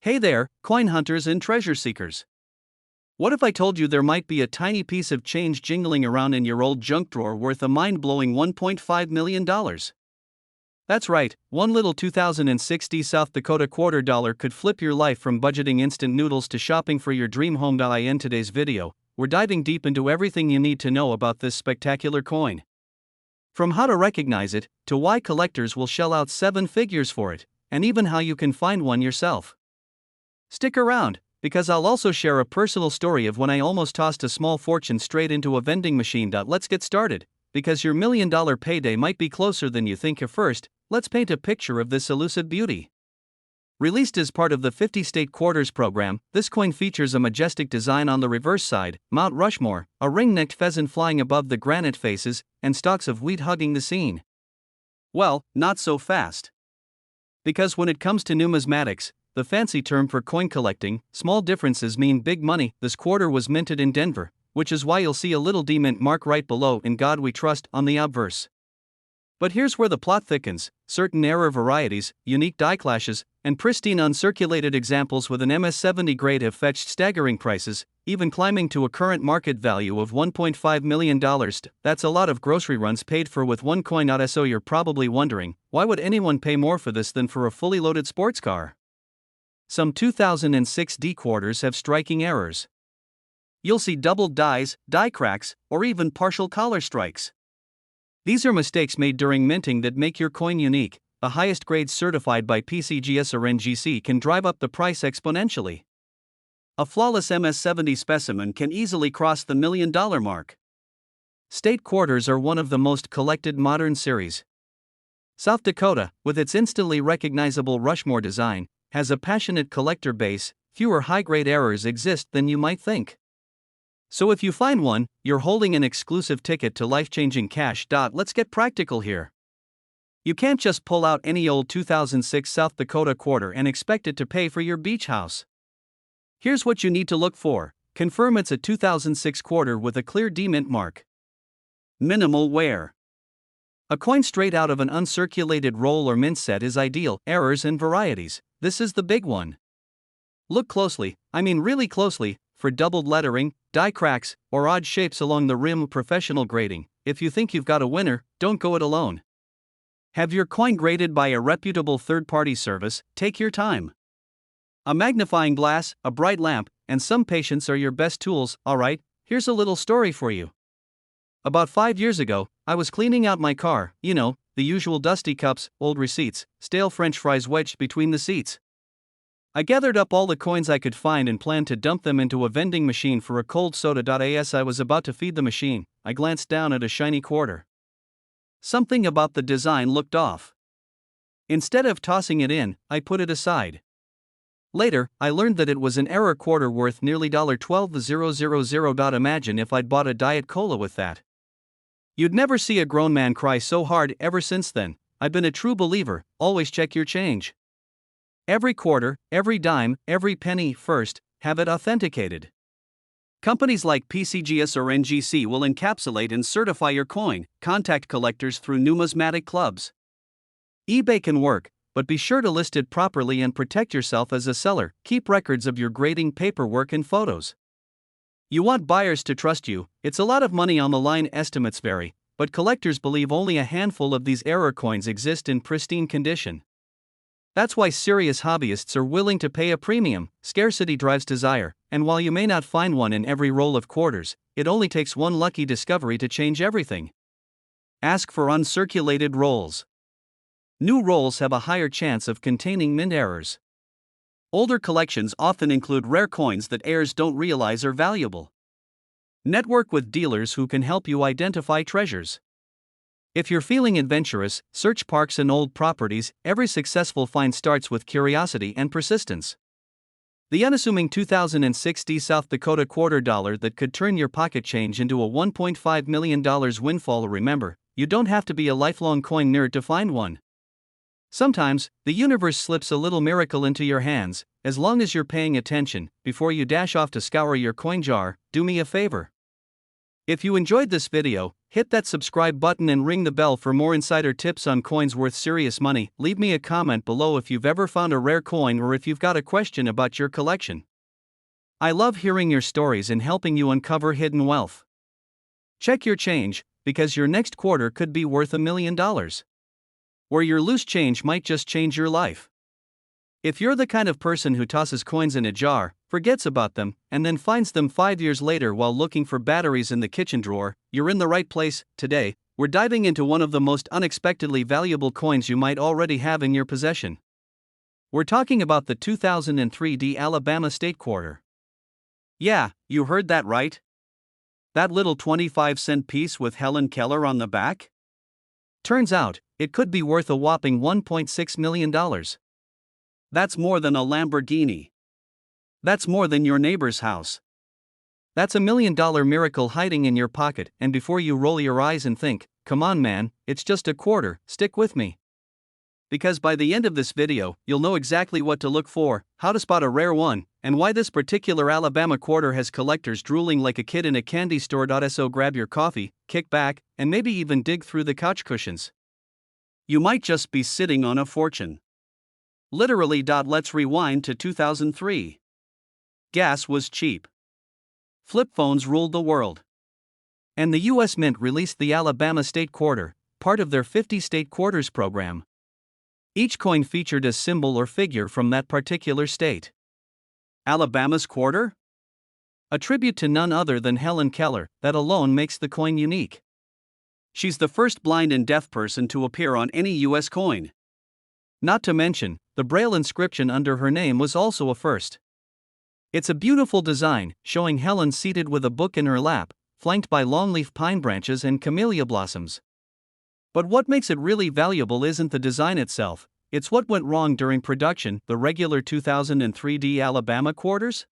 Hey there, coin hunters and treasure seekers. What if I told you there might be a tiny piece of change jingling around in your old junk drawer worth a mind-blowing $1.5 million? That's right, one little 2060 South Dakota quarter dollar could flip your life from budgeting instant noodles to shopping for your dream home. In today's video, we're diving deep into everything you need to know about this spectacular coin. From how to recognize it, to why collectors will shell out seven figures for it, and even how you can find one yourself. Stick around, because I'll also share a personal story of when I almost tossed a small fortune straight into a vending machine. Let's get started, because your $1 million payday might be closer than you think. First, let's paint a picture of this elusive beauty. Released as part of the 50-state quarters program, this coin features a majestic design on the reverse side, Mount Rushmore, a ring-necked pheasant flying above the granite faces, and stalks of wheat hugging the scene. Well, not so fast. Because when it comes to numismatics, the fancy term for coin collecting, small differences mean big money. This quarter was minted in Denver, which is why you'll see a little D-mint mark right below "In God We Trust" on the obverse. But here's where the plot thickens: certain error varieties, unique die clashes, and pristine uncirculated examples with an MS-70 grade have fetched staggering prices, even climbing to a current market value of $1.5 million. That's a lot of grocery runs paid for with one coin. So you're probably wondering, why would anyone pay more for this than for a fully loaded sports car? Some 2006 D quarters have striking errors. You'll see doubled dies, die cracks, or even partial collar strikes. These are mistakes made during minting that make your coin unique. The highest grades certified by PCGS or NGC can drive up the price exponentially. A flawless MS-70 specimen can easily cross the $1 million mark. State quarters are one of the most collected modern series. South Dakota, with its instantly recognizable Rushmore design, has a passionate collector base. Fewer high-grade errors exist than you might think. So if you find one, you're holding an exclusive ticket to life-changing cash. Let's get practical here. You can't just pull out any old 2006 South Dakota quarter and expect it to pay for your beach house. Here's what you need to look for. Confirm it's a 2006 quarter with a clear D-mint mark. Minimal wear. A coin straight out of an uncirculated roll or mint set is ideal. Errors and varieties. This is the big one. Look closely, I mean really closely, for doubled lettering, die cracks, or odd shapes along the rim. Professional grading. If you think you've got a winner, don't go it alone. Have your coin graded by a reputable third-party service. Take your time. A magnifying glass, a bright lamp, and some patience are your best tools. Alright, here's a little story for you. About 5 years ago, I was cleaning out my car, the usual dusty cups, old receipts, stale French fries wedged between the seats. I gathered up all the coins I could find and planned to dump them into a vending machine for a cold soda. As I was about to feed the machine, I glanced down at a shiny quarter. Something about the design looked off. Instead of tossing it in, I put it aside. Later, I learned that it was an error quarter worth nearly $12,000. Imagine if I'd bought a Diet Cola with that. You'd never see a grown man cry so hard. Ever since then, I've been a true believer: always check your change. Every quarter, every dime, every penny. First, have it authenticated. Companies like PCGS or NGC will encapsulate and certify your coin. Contact collectors through numismatic clubs. eBay can work, but be sure to list it properly and protect yourself as a seller. Keep records of your grading paperwork and photos. You want buyers to trust you. It's a lot of money on the line. Estimates vary, but collectors believe only a handful of these error coins exist in pristine condition. That's why serious hobbyists are willing to pay a premium. Scarcity drives desire, and while you may not find one in every roll of quarters, it only takes one lucky discovery to change everything. Ask for uncirculated rolls. New rolls have a higher chance of containing mint errors. Older collections often include rare coins that heirs don't realize are valuable. Network with dealers who can help you identify treasures. If you're feeling adventurous, search parks and old properties. Every successful find starts with curiosity and persistence. The unassuming 2006 South Dakota quarter dollar that could turn your pocket change into a $1.5 million windfall. Remember, you don't have to be a lifelong coin nerd to find one. Sometimes, the universe slips a little miracle into your hands. As long as you're paying attention. Before you dash off to scour your coin jar, do me a favor. If you enjoyed this video, hit that subscribe button and ring the bell for more insider tips on coins worth serious money. Leave me a comment below if you've ever found a rare coin or if you've got a question about your collection. I love hearing your stories and helping you uncover hidden wealth. Check your change, because your next quarter could be worth $1 million. Or your loose change might just change your life. If you're the kind of person who tosses coins in a jar, forgets about them, and then finds them 5 years later while looking for batteries in the kitchen drawer, you're in the right place. Today, we're diving into one of the most unexpectedly valuable coins you might already have in your possession. We're talking about the 2003 Alabama State Quarter. Yeah, you heard that right. That little 25-cent piece with Helen Keller on the back? Turns out, it could be worth a whopping $1.6 million. That's more than a Lamborghini. That's more than your neighbor's house. That's $1 million miracle hiding in your pocket, and before you roll your eyes and think, come on man, it's just a quarter, stick with me. Because by the end of this video, you'll know exactly what to look for, how to spot a rare one, and why this particular Alabama quarter has collectors drooling like a kid in a candy store. So grab your coffee, kick back, and maybe even dig through the couch cushions. You might just be sitting on a fortune. Literally. Let's rewind to 2003. Gas was cheap. Flip phones ruled the world. And the U.S. Mint released the Alabama State Quarter, part of their 50 State Quarters program. Each coin featured a symbol or figure from that particular state. Alabama's quarter? A tribute to none other than Helen Keller. That alone makes the coin unique. She's the first blind and deaf person to appear on any U.S. coin. Not to mention, the Braille inscription under her name was also a first. It's a beautiful design, showing Helen seated with a book in her lap, flanked by longleaf pine branches and camellia blossoms. But what makes it really valuable isn't the design itself, it's what went wrong during production. The regular 2003 Alabama quarters?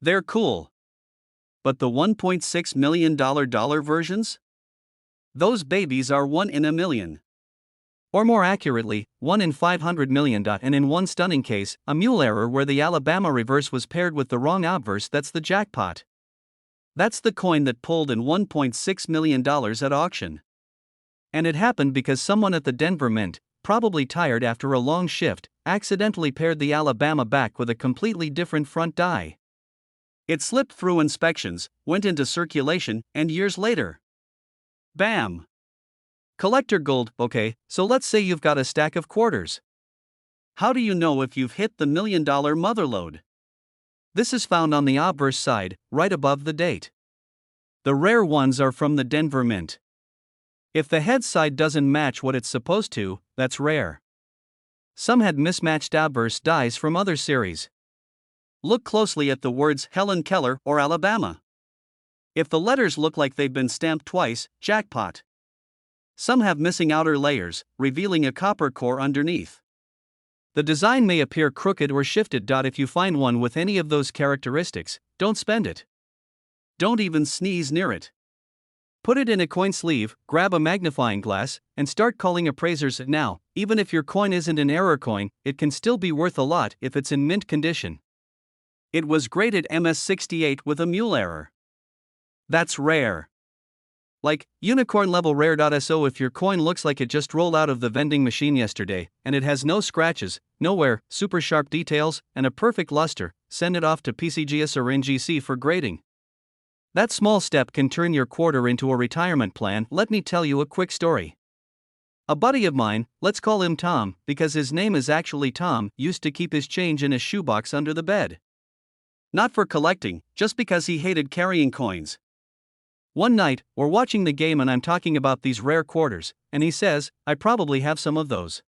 They're cool. But the $1.6 million versions? Those babies are 1 in a million. Or more accurately, 1 in 500 million. And in one stunning case, a mule error where the Alabama reverse was paired with the wrong obverse. That's the jackpot. That's the coin that pulled in $1.6 million at auction. And it happened because someone at the Denver Mint, probably tired after a long shift, accidentally paired the Alabama back with a completely different front die. It slipped through inspections, went into circulation, and years later, bam! Collector gold. Okay, so let's say you've got a stack of quarters. How do you know if you've hit the $1 million motherlode? This is found on the obverse side, right above the date. The rare ones are from the Denver Mint. If the head side doesn't match what it's supposed to, that's rare. Some had mismatched obverse dies from other series. Look closely at the words Helen Keller or Alabama. If the letters look like they've been stamped twice, jackpot. Some have missing outer layers, revealing a copper core underneath. The design may appear crooked or shifted. If you find one with any of those characteristics, don't spend it. Don't even sneeze near it. Put it in a coin sleeve, grab a magnifying glass, and start calling appraisers. Now, even if your coin isn't an error coin, it can still be worth a lot if it's in mint condition. It was graded MS68 with a mule error. That's rare. Like, unicorn level rare. So if your coin looks like it just rolled out of the vending machine yesterday, and it has no scratches, no wear, super sharp details, and a perfect luster, send it off to PCGS or NGC for grading. That small step can turn your quarter into a retirement plan. Let me tell you a quick story. A buddy of mine, let's call him Tom, because his name is actually Tom, used to keep his change in a shoebox under the bed. Not for collecting, just because he hated carrying coins. One night, we're watching the game and I'm talking about these rare quarters, and he says, I probably have some of those.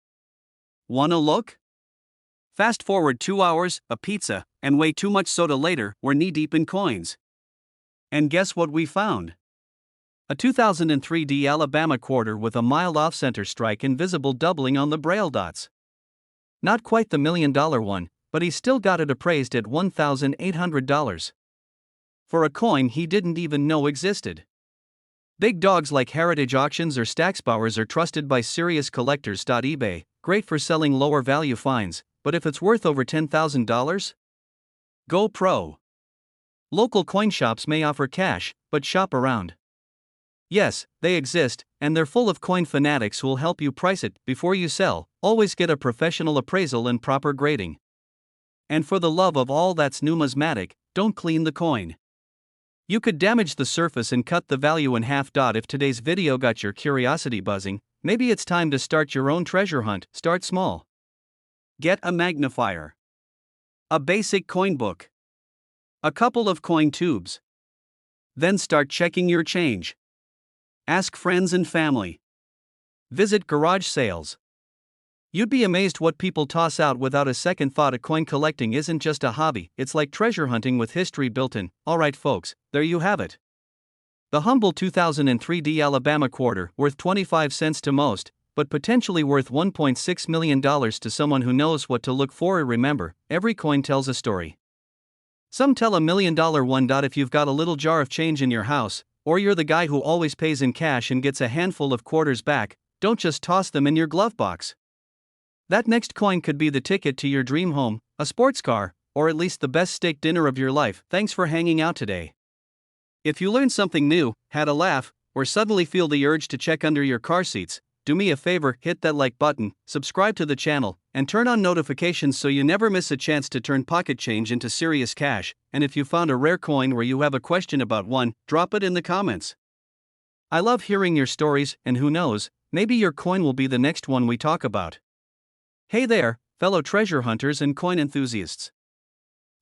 Wanna look? Fast forward 2 hours, a pizza, and way too much soda later, we're knee-deep in coins. And guess what we found? A 2003 Alabama quarter with a mild off-center strike and visible doubling on the braille dots. Not quite the $1 million one, but he still got it appraised at $1,800. For a coin he didn't even know existed. Big dogs like Heritage Auctions or Stacksbowers are trusted by serious collectors. eBay, great for selling lower value finds, but if it's worth over $10,000? Go pro. Local coin shops may offer cash, but shop around. Yes, they exist, and they're full of coin fanatics who'll help you price it before you sell. Always get a professional appraisal and proper grading. And for the love of all that's numismatic, don't clean the coin. You could damage the surface and cut the value in half. If today's video got your curiosity buzzing, maybe it's time to start your own treasure hunt. Start small. Get a magnifier, a basic coin book, a couple of coin tubes. Then start checking your change. Ask friends and family. Visit garage sales. You'd be amazed what people toss out without a second thought. Coin collecting isn't just a hobby, it's like treasure hunting with history built in. Alright folks, there you have it. The humble 2003 Alabama quarter, worth 25 cents to most, but potentially worth $1.6 million to someone who knows what to look for. Remember, every coin tells a story. Some tell $1 million one. If you've got a little jar of change in your house, or you're the guy who always pays in cash and gets a handful of quarters back, don't just toss them in your glove box. That next coin could be the ticket to your dream home, a sports car, or at least the best steak dinner of your life. Thanks for hanging out today. If you learned something new, had a laugh, or suddenly feel the urge to check under your car seats, do me a favor, hit that like button, subscribe to the channel, and turn on notifications so you never miss a chance to turn pocket change into serious cash. And if you found a rare coin or you have a question about one, drop it in the comments. I love hearing your stories, and who knows, maybe your coin will be the next one we talk about. Hey there, fellow treasure hunters and coin enthusiasts.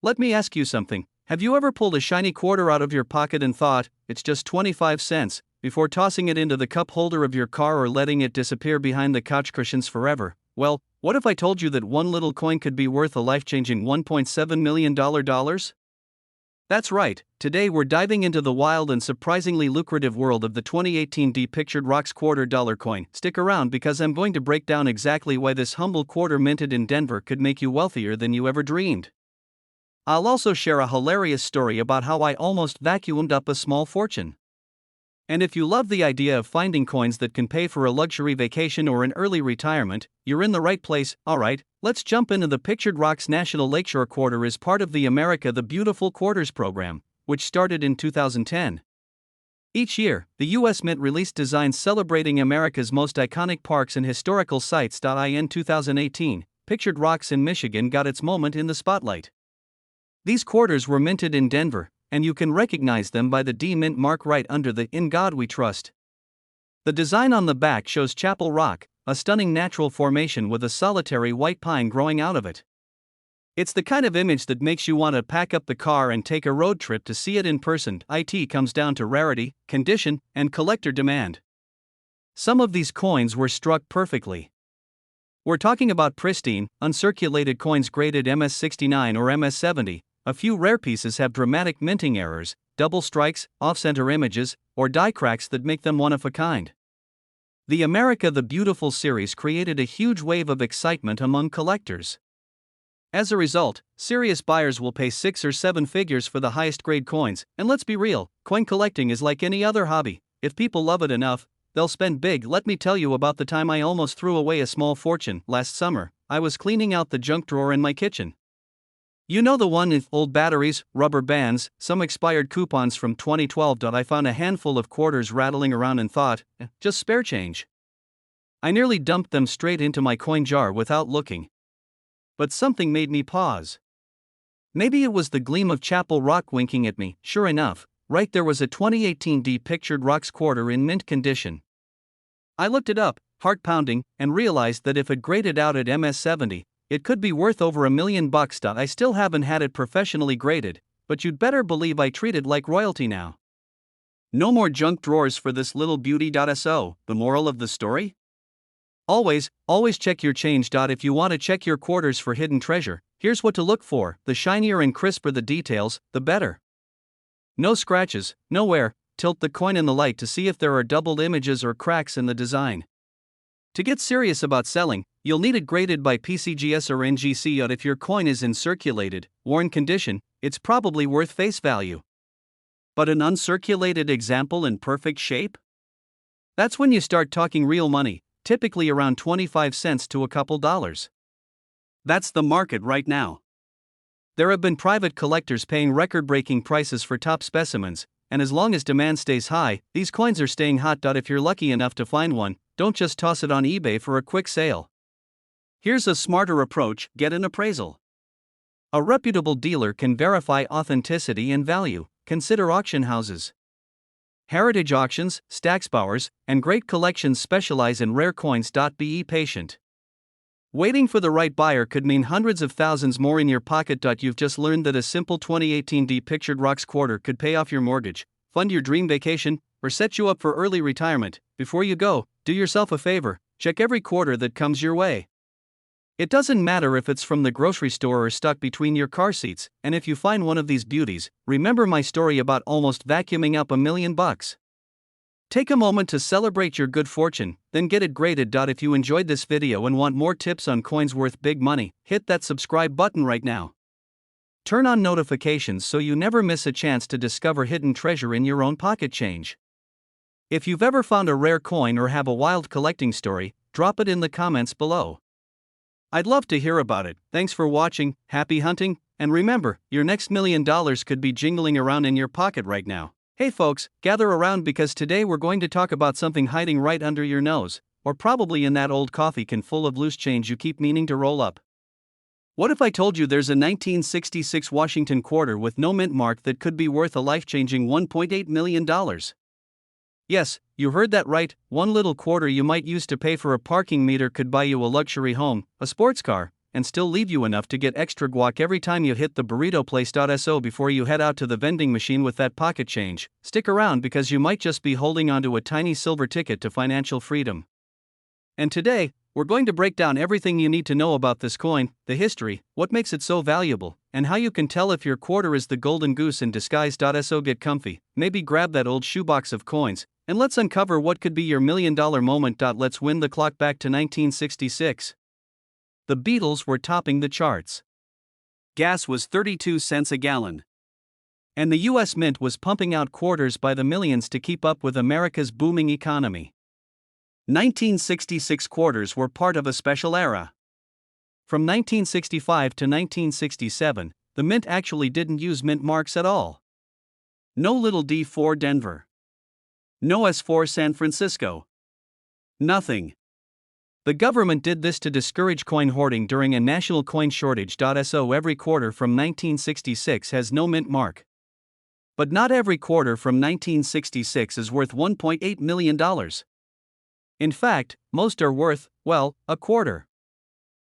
Let me ask you something. Have you ever pulled a shiny quarter out of your pocket and thought, it's just 25 cents, before tossing it into the cup holder of your car or letting it disappear behind the couch cushions forever? Well, what if I told you that one little coin could be worth a life-changing $1.7 million? That's right, today we're diving into the wild and surprisingly lucrative world of the 2018 Pictured Rocks $quarter coin. Stick around because I'm going to break down exactly why this humble quarter minted in Denver could make you wealthier than you ever dreamed. I'll also share a hilarious story about how I almost vacuumed up a small fortune. And if you love the idea of finding coins that can pay for a luxury vacation or an early retirement, you're in the right place. Alright, let's jump into the Pictured Rocks National Lakeshore Quarter is part of the America the Beautiful Quarters program, which started in 2010. Each year, the U.S. Mint released designs celebrating America's most iconic parks and historical sites. In 2018, Pictured Rocks in Michigan got its moment in the spotlight. These quarters were minted in Denver, and you can recognize them by the D Mint mark right under the "In God We Trust." The design on the back shows Chapel Rock, a stunning natural formation with a solitary white pine growing out of it. It's the kind of image that makes you want to pack up the car and take a road trip to see it in person. It comes down to rarity, condition, and collector demand. Some of these coins were struck perfectly. We're talking about pristine, uncirculated coins graded MS69 or MS70. A few rare pieces have dramatic minting errors, double strikes, off-center images, or die cracks that make them one of a kind. The America the Beautiful series created a huge wave of excitement among collectors. As a result, serious buyers will pay 6 or 7 figures for the highest grade coins, and let's be real, coin collecting is like any other hobby. If people love it enough, they'll spend big. Let me tell you about the time I almost threw away a small fortune. Last summer, I was cleaning out the junk drawer in my kitchen. You know the one with old batteries, rubber bands, some expired coupons from 2012. I found a handful of quarters rattling around and thought, just spare change. I nearly dumped them straight into my coin jar without looking. But something made me pause. Maybe it was the gleam of Chapel Rock winking at me. Sure enough, right there was a 2018 Pictured Rocks quarter in mint condition. I looked it up, heart pounding, and realized that if it graded out at MS70, it could be worth over $1 million. I still haven't had it professionally graded, but you'd better believe I treat it like royalty now. No more junk drawers for this little beauty. So, the moral of the story? Always check your change. If you want to check your quarters for hidden treasure, here's what to look for. The shinier and crisper the details, the better. No scratches, no wear. Tilt the coin in the light to see if there are doubled images or cracks in the design. To get serious about selling, you'll need it graded by PCGS or NGC. If your coin is in circulated, worn condition, it's probably worth face value. But an uncirculated example in perfect shape? That's when you start talking real money, typically around 25 cents to a couple dollars. That's the market right now. There have been private collectors paying record-breaking prices for top specimens, and as long as demand stays high, these coins are staying hot. If you're lucky enough to find one, don't just toss it on eBay for a quick sale. Here's a smarter approach: get an appraisal. A reputable dealer can verify authenticity and value. Consider auction houses. Heritage auctions, Stacksbauers, and great collections specialize in rare coins. Be patient. Waiting for the right buyer could mean hundreds of thousands more in your pocket. You've just learned that a simple 2018 pictured rocks quarter could pay off your mortgage, fund your dream vacation, or set you up for early retirement. Before you go, do yourself a favor: check every quarter that comes your way. It doesn't matter if it's from the grocery store or stuck between your car seats, and if you find one of these beauties, remember my story about almost vacuuming up $1 million. Take a moment to celebrate your good fortune, then get it graded. If you enjoyed this video and want more tips on coins worth big money, hit that subscribe button right now. Turn on notifications so you never miss a chance to discover hidden treasure in your own pocket change. If you've ever found a rare coin or have a wild collecting story, drop it in the comments below. I'd love to hear about it. Thanks for watching, happy hunting, and remember, your next $1 million could be jingling around in your pocket right now. Hey folks, gather around because today we're going to talk about something hiding right under your nose, or probably in that old coffee can full of loose change you keep meaning to roll up. What if I told you there's a 1966 Washington quarter with no mint mark that could be worth a life-changing $1.8 million? Yes, you heard that right. One little quarter you might use to pay for a parking meter could buy you a luxury home, a sports car, and still leave you enough to get extra guac every time you hit the burrito place. So before you head out to the vending machine with that pocket change, stick around because you might just be holding onto a tiny silver ticket to financial freedom. And today, we're going to break down everything you need to know about this coin, the history, what makes it so valuable, and how you can tell if your quarter is the golden goose in disguise. So get comfy, maybe grab that old shoebox of coins, and let's uncover what could be your $1 million moment. Let's wind the clock back to 1966. The Beatles were topping the charts. Gas was 32 cents a gallon. And the US Mint was pumping out quarters by the millions to keep up with America's booming economy. 1966 quarters were part of a special era. From 1965 to 1967, the Mint actually didn't use mint marks at all. No little D for Denver. No S for San Francisco. Nothing. The government did this to discourage coin hoarding during a national coin shortage. So every quarter from 1966 has no mint mark. But not every quarter from 1966 is worth $1.8 million. In fact, most are worth, well, a quarter.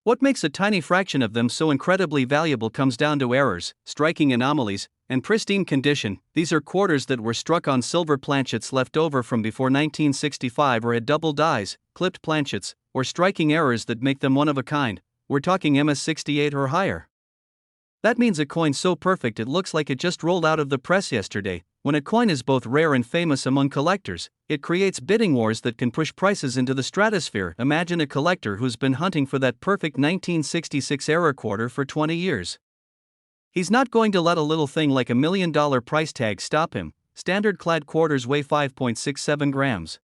What makes a tiny fraction of them so incredibly valuable comes down to errors, striking anomalies, and pristine condition. These are quarters that were struck on silver planchets left over from before 1965 or had double dies, clipped planchets, or striking errors that make them one of a kind. We're talking MS-68 or higher. That means a coin so perfect it looks like it just rolled out of the press yesterday. When a coin is both rare and famous among collectors, it creates bidding wars that can push prices into the stratosphere. Imagine a collector who's been hunting for that perfect 1966 era quarter for 20 years. He's not going to let a little thing like $1 million price tag stop him. Standard clad quarters weigh 5.67 grams.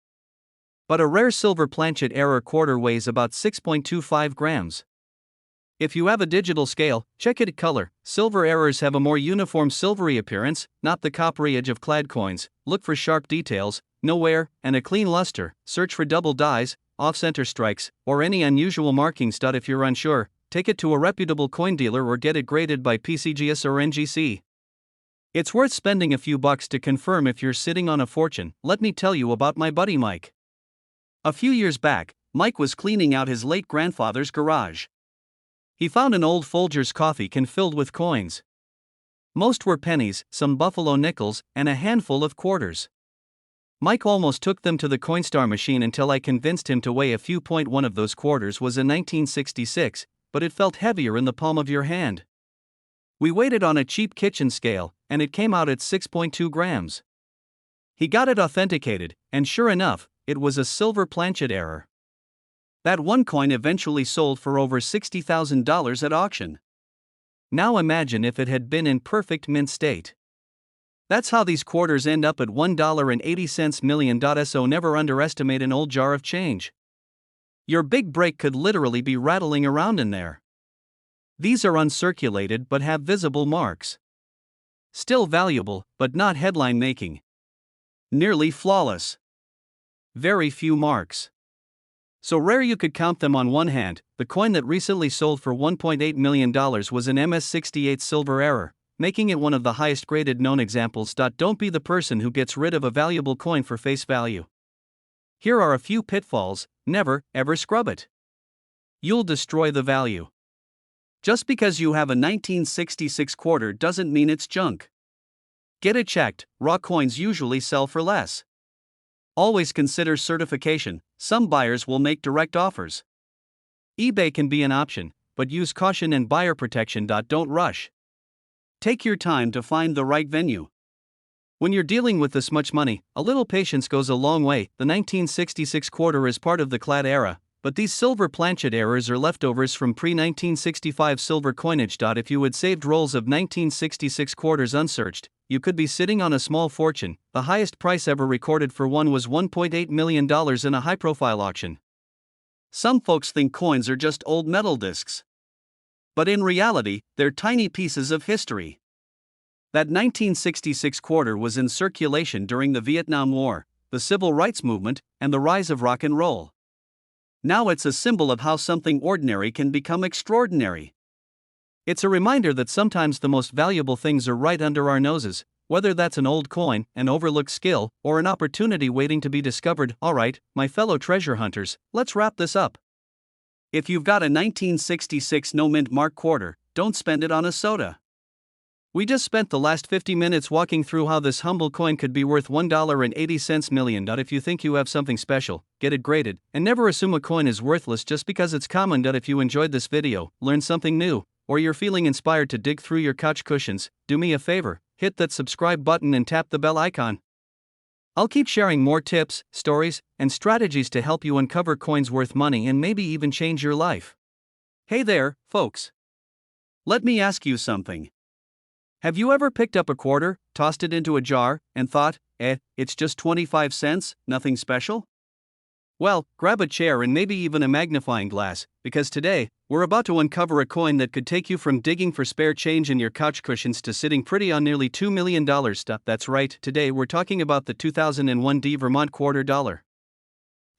But a rare silver planchet era quarter weighs about 6.25 grams. If you have a digital scale, check it at color. Silver errors have a more uniform silvery appearance, not the coppery edge of clad coins. Look for sharp details, no wear, and a clean luster. Search for double dies, off-center strikes, or any unusual markings. If you're unsure, take it to a reputable coin dealer or get it graded by PCGS or NGC. It's worth spending a few bucks to confirm if you're sitting on a fortune. Let me tell you about my buddy Mike. A few years back, Mike was cleaning out his late grandfather's garage. He found an old Folgers coffee can filled with coins. Most were pennies, some buffalo nickels, and a handful of quarters. Mike almost took them to the Coinstar machine until I convinced him to weigh a few. One of those quarters was a 1966, but it felt heavier in the palm of your hand. We weighed it on a cheap kitchen scale, and it came out at 6.2 grams. He got it authenticated, and sure enough, it was a silver planchet error. That one coin eventually sold for over $60,000 at auction. Now imagine if it had been in perfect mint state. That's how these quarters end up at $1.80 million. So never underestimate an old jar of change. Your big break could literally be rattling around in there. These are uncirculated but have visible marks. Still valuable, but not headline making. Nearly flawless. Very few marks. So rare you could count them on one hand. The coin that recently sold for $1.8 million was an MS-68 silver error, making it one of the highest graded known examples. Don't be the person who gets rid of a valuable coin for face value. Here are a few pitfalls. Never, ever scrub it. You'll destroy the value. Just because you have a 1966 quarter doesn't mean it's junk. Get it checked. Raw coins usually sell for less. Always consider certification. Some buyers will make direct offers. eBay can be an option, but use caution and buyer protection. Don't rush. Take your time to find the right venue. When you're dealing with this much money, a little patience goes a long way. The 1966 quarter is part of the clad era, but these silver planchet errors are leftovers from pre-1965 silver coinage. If you had saved rolls of 1966 quarters unsearched, you could be sitting on a small fortune. The highest price ever recorded for one was $1.8 million in a high-profile auction. Some folks think coins are just old metal discs. But in reality, they're tiny pieces of history. That 1966 quarter was in circulation during the Vietnam War, the Civil Rights Movement, and the rise of rock and roll. Now it's a symbol of how something ordinary can become extraordinary. It's a reminder that sometimes the most valuable things are right under our noses, whether that's an old coin, an overlooked skill, or an opportunity waiting to be discovered. Alright, my fellow treasure hunters, let's wrap this up. If you've got a 1966 no-mint mark quarter, don't spend it on a soda. We just spent the last 50 minutes walking through how this humble coin could be worth $1.80 million. If you think you have something special, get it graded, and never assume a coin is worthless just because it's common. If you enjoyed this video, learned something new, or you're feeling inspired to dig through your couch cushions, do me a favor, hit that subscribe button and tap the bell icon. I'll keep sharing more tips, stories, and strategies to help you uncover coins worth money and maybe even change your life. Hey there, folks. Let me ask you something. Have you ever picked up a quarter, tossed it into a jar, and thought, it's just 25 cents, nothing special? Well, grab a chair and maybe even a magnifying glass, because today, we're about to uncover a coin that could take you from digging for spare change in your couch cushions to sitting pretty on nearly $2 million. That's right, today we're talking about the 2001 D Vermont quarter dollar.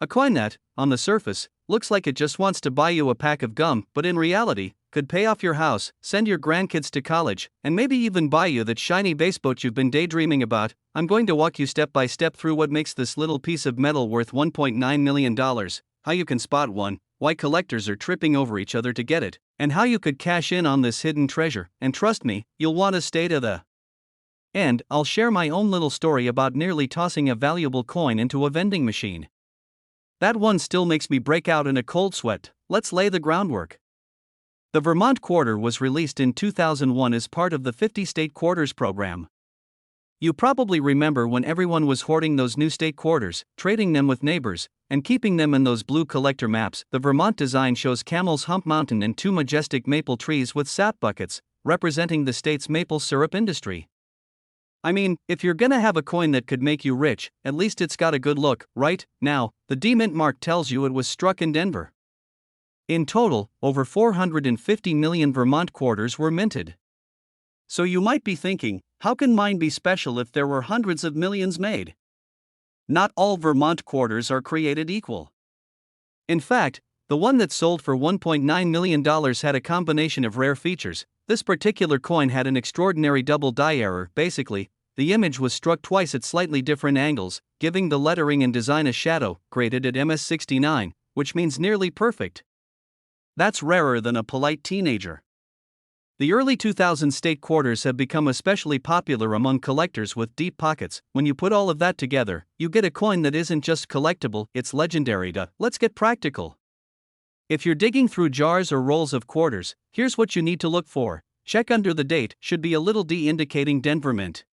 A coin that, on the surface, looks like it just wants to buy you a pack of gum, but in reality, could pay off your house, send your grandkids to college, and maybe even buy you that shiny bass boat you've been daydreaming about. I'm going to walk you step by step through what makes this little piece of metal worth $1.9 million, how you can spot one, why collectors are tripping over each other to get it, and how you could cash in on this hidden treasure. And trust me, you'll want to stay to the end. I'll share my own little story about nearly tossing a valuable coin into a vending machine. That one still makes me break out in a cold sweat. Let's lay the groundwork. The Vermont quarter was released in 2001 as part of the 50 state quarters program. You probably remember when everyone was hoarding those new state quarters, trading them with neighbors, and keeping them in those blue collector maps. The Vermont design shows Camel's Hump Mountain and two majestic maple trees with sap buckets, representing the state's maple syrup industry. I mean, if you're gonna have a coin that could make you rich, at least it's got a good look, right? Now, the D Mint mark tells you it was struck in Denver. In total, over 450 million Vermont quarters were minted. So you might be thinking, how can mine be special if there were hundreds of millions made? Not all Vermont quarters are created equal. In fact, the one that sold for $1.9 million had a combination of rare features. This particular coin had an extraordinary double die error. Basically, the image was struck twice at slightly different angles, giving the lettering and design a shadow, graded at MS-69, which means nearly perfect. That's rarer than a polite teenager. The early 2000 state quarters have become especially popular among collectors with deep pockets. When you put all of that together, you get a coin that isn't just collectible, it's legendary. Let's get practical. If you're digging through jars or rolls of quarters, here's what you need to look for. Check under the date, should be a little D indicating Denver Mint.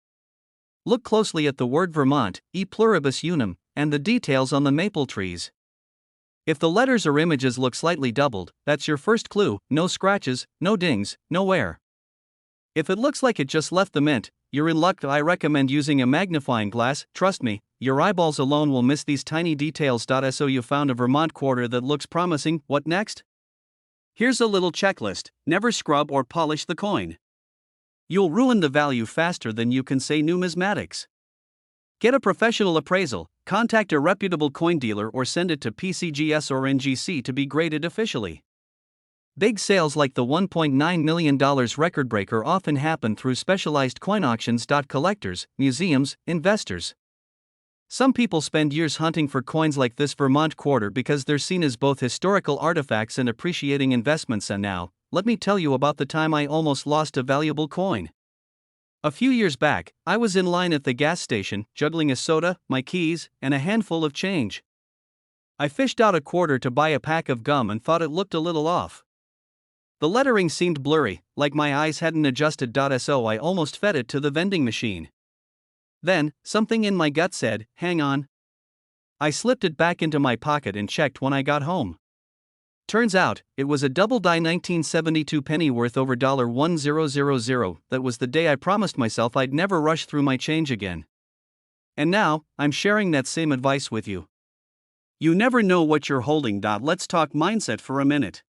Look closely at the word Vermont, E pluribus unum, and the details on the maple trees. If the letters or images look slightly doubled, that's your first clue. No scratches, no dings, no wear. If it looks like it just left the mint, you're in luck. I recommend using a magnifying glass. Trust me, your eyeballs alone will miss these tiny details. So you found a Vermont quarter that looks promising. What next? Here's a little checklist: never scrub or polish the coin. You'll ruin the value faster than you can say numismatics. Get a professional appraisal, contact a reputable coin dealer or send it to PCGS or NGC to be graded officially. Big sales like the $1.9 million record breaker often happen through specialized coin auctions. Collectors, museums, investors. Some people spend years hunting for coins like this Vermont quarter because they're seen as both historical artifacts and appreciating investments. And now, let me tell you about the time I almost lost a valuable coin. A few years back, I was in line at the gas station, juggling a soda, my keys, and a handful of change. I fished out a quarter to buy a pack of gum and thought it looked a little off. The lettering seemed blurry, like my eyes hadn't adjusted. So I almost fed it to the vending machine. Then, something in my gut said, "Hang on." I slipped it back into my pocket and checked when I got home. Turns out, it was a double-die 1972 penny worth over $1000. That was the day I promised myself I'd never rush through my change again. And now, I'm sharing that same advice with you. You never know what you're holding. Let's talk mindset for a minute.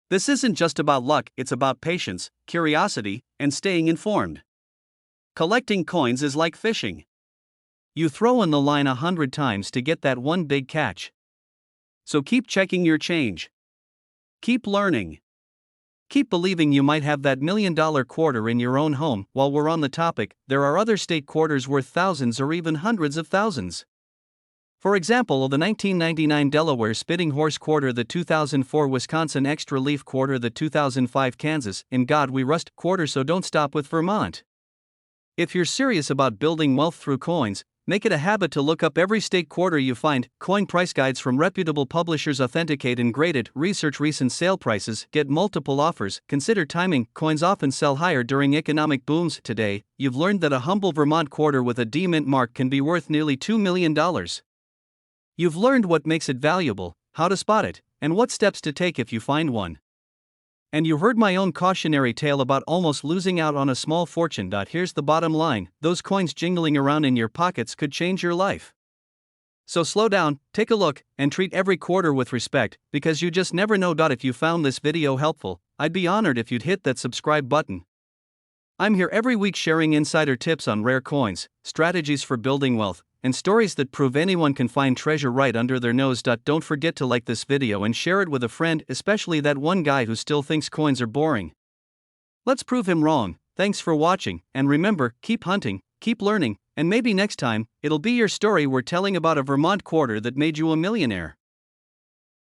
This isn't just about luck, it's about patience, curiosity, and staying informed. Collecting coins is like fishing. You throw in the line 100 times to get that one big catch. So keep checking your change. Keep learning. Keep believing you might have that $1 million quarter in your own home. While we're on the topic, there are other state quarters worth thousands or even hundreds of thousands. For example, the 1999 Delaware Spitting Horse quarter, the 2004 Wisconsin Extra Leaf quarter, the 2005 Kansas In God We Rust quarter. So don't stop with Vermont. If you're serious about building wealth through coins, make it a habit to look up every state quarter you find. Coin price guides from reputable publishers authenticate and graded. Research recent sale prices. Get multiple offers. Consider timing. Coins often sell higher during economic booms. Today, you've learned that a humble Vermont quarter with a D mint mark can be worth nearly $2 million. You've learned what makes it valuable, how to spot it, and what steps to take if you find one. And you heard my own cautionary tale about almost losing out on a small fortune. Here's the bottom line: those coins jingling around in your pockets could change your life. So slow down, take a look, and treat every quarter with respect, because you just never know. If you found this video helpful, I'd be honored if you'd hit that subscribe button. I'm here every week sharing insider tips on rare coins, strategies for building wealth, and stories that prove anyone can find treasure right under their nose. Don't forget to like this video and share it with a friend, especially that one guy who still thinks coins are boring. Let's prove him wrong. Thanks for watching, and remember, keep hunting, keep learning, and maybe next time, it'll be your story we're telling about a Vermont quarter that made you a millionaire.